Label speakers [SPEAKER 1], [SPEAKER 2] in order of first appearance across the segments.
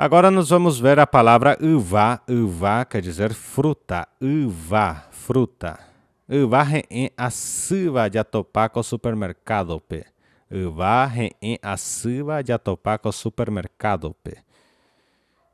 [SPEAKER 1] Agora nós vamos ver a palavra uva. Uva quer dizer fruta. Uva, fruta. Uva em a suva de atopaco supermercado, pe. Uva em a suva de atopaco supermercado, pe.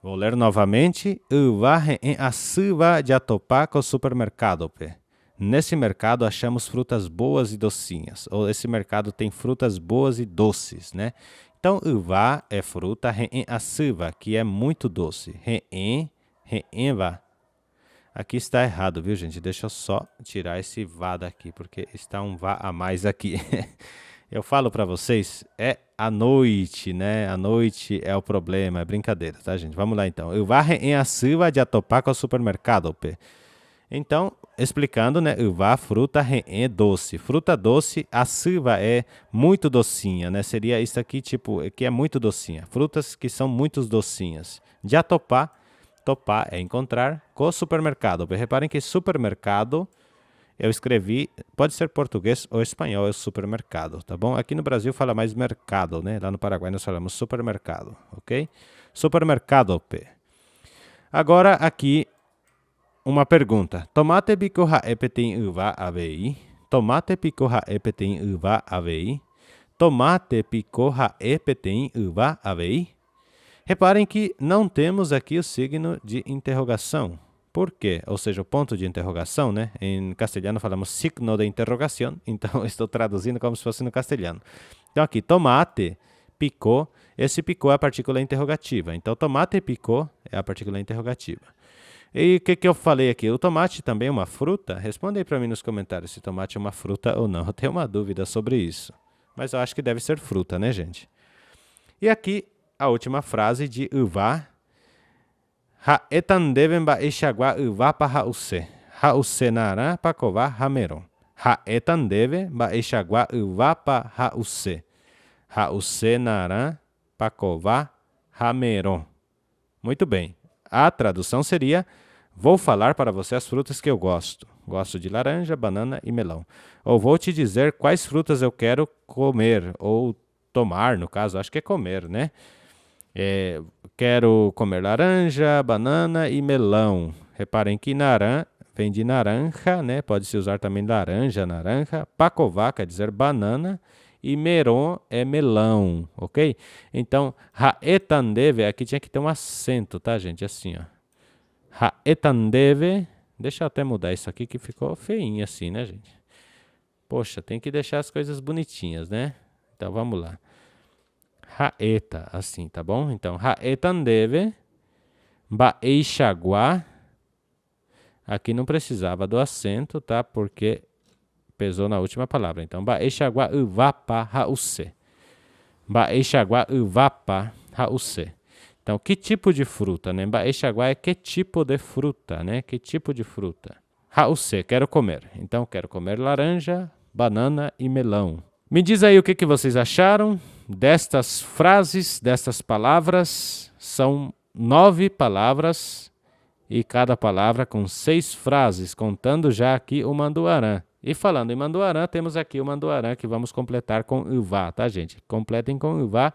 [SPEAKER 1] Vou ler novamente. Uva em a suva de atopaco supermercado, pe. Nesse mercado achamos frutas boas e docinhas. Ou esse mercado tem frutas boas e doces, né? Então, uva é fruta, re'en a suva, que é muito doce. Re'enva. Aqui está errado, viu, gente? Deixa eu só tirar esse vá daqui, porque está um vá a mais aqui. Eu falo para vocês, é a noite, né? A noite é o problema, é brincadeira, tá, gente? Vamos lá, então. Uva re'en a suva de atopaco ao supermercado, pe. Então, explicando, né? Uva, fruta, re'en, doce. Fruta doce, a suva é muito docinha, né? Seria isso aqui, tipo, que é muito docinha. Frutas que são muito docinhas. De atopar, topar é encontrar, com supermercado. Reparem que supermercado, eu escrevi, pode ser português ou espanhol, é supermercado, tá bom? Aqui no Brasil fala mais mercado, né? Lá no Paraguai nós falamos supermercado, ok? Supermercado, P. Agora aqui, uma pergunta. Tomate pico haepe tem uva avei? Tomate pico haepe tem uva avei? Tomate pico haepe tem uva avei? Reparem que não temos aqui o signo de interrogação. Por quê? Ou seja, o ponto de interrogação, né? Em castelhano falamos signo de interrogação, então estou traduzindo como se fosse no castelhano. Então aqui, tomate, picou, esse picou é a partícula interrogativa. Então, tomate picou é a partícula interrogativa. E o que eu falei aqui? O tomate também é uma fruta? Responde aí para mim nos comentários se tomate é uma fruta ou não. Eu tenho uma dúvida sobre isso. Mas eu acho que deve ser fruta, né, gente? E aqui, a última frase de uva. Haetan ba ishagwa uva pa hause. Hause nara pa kova hameron. Haetan ba ishagwa uva pa hause. Hause nara pa kova hameron. Muito bem. A tradução seria: vou falar para você as frutas que eu gosto. Gosto de laranja, banana e melão. Ou vou te dizer quais frutas eu quero comer, ou tomar, no caso, acho que é comer, né? Quero comer laranja, banana e melão. Reparem que naran vem de naranja, né? Pode-se usar também laranja, naranja. Pacová quer dizer banana. E meron é melão, ok? Então, haetandeve, aqui tinha que ter um acento, tá, gente? Assim, ó. Haetandeve, deixa eu até mudar isso aqui que ficou feinho assim, né, gente? Poxa, tem que deixar as coisas bonitinhas, né? Então, vamos lá. Haeta, assim, tá bom? Então, haetandeve, baeixagua. Aqui não precisava do acento, tá? Porque pesou na última palavra. Então, baeixagua uvapa hause. Baeixagua uvapa hause. Então, que tipo de fruta, né? Baeixagua é que tipo de fruta, né? Que tipo de fruta? Hause, quero comer. Então, quero comer laranja, banana e melão. Me diz aí o que vocês acharam destas frases, destas palavras. São 9 palavras e cada palavra com 6 frases, contando já aqui o manduarã. E falando em manduarã, temos aqui o manduarã que vamos completar com uva, tá, gente? Completem com uva